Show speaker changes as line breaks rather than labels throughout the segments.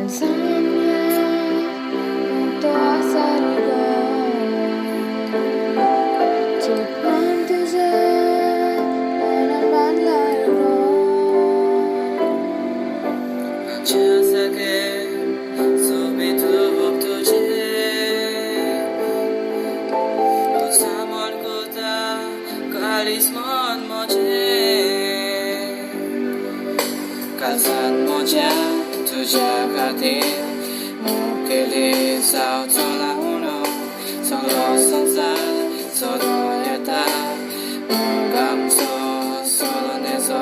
Kalsanya untuk asari Cukman तुझे मनात बांधलाय
माझ्यासारखे सोबत तुझे तू समोर होता काळीच मन माझे काळजात माझ्या तुझ्या खातीर मुखेली जावचो ना उणो सगळो संसार सोडून येता मग आमचो सोडून येचो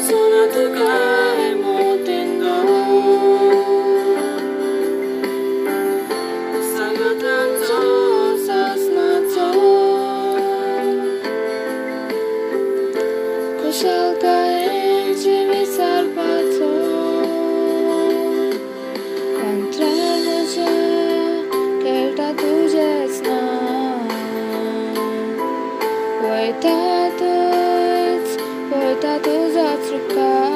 Sono tuka emotendo Sangatanzo sasnazo Kushalka enjivi sarpazo Contrarnoce kelta tuझेच ना Wojta तुझाच रुकार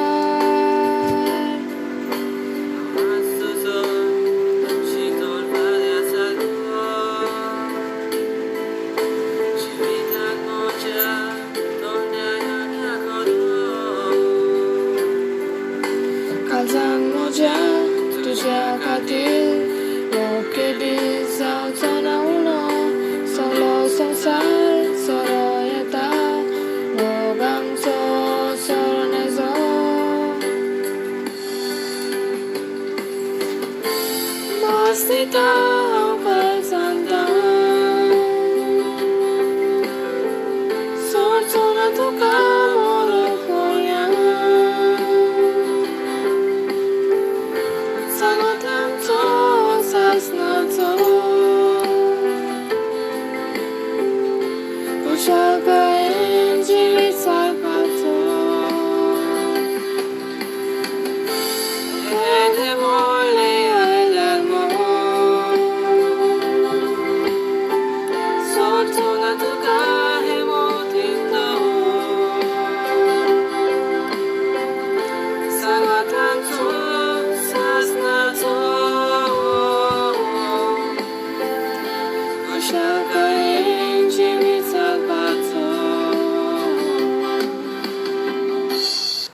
Tuzo शीतल वाऱ्यासारखो जिवितात माझ्या तोंडात दाखवलो
काळजान म्हज्या तुझ्या खातीर मोकेली जावचो ना उणो सगळो संवसार सोरो येता मोग आमचो सोडून येचो नासता हांव काळजांता सोडचो ना तुका मोरूंक गोंयांत Sangatanzo sasnazo Kushalka enjivi sarpazo
E te voglio l'amor Fortuna tuka emotendo Sangatanzo sasnazo Kushalka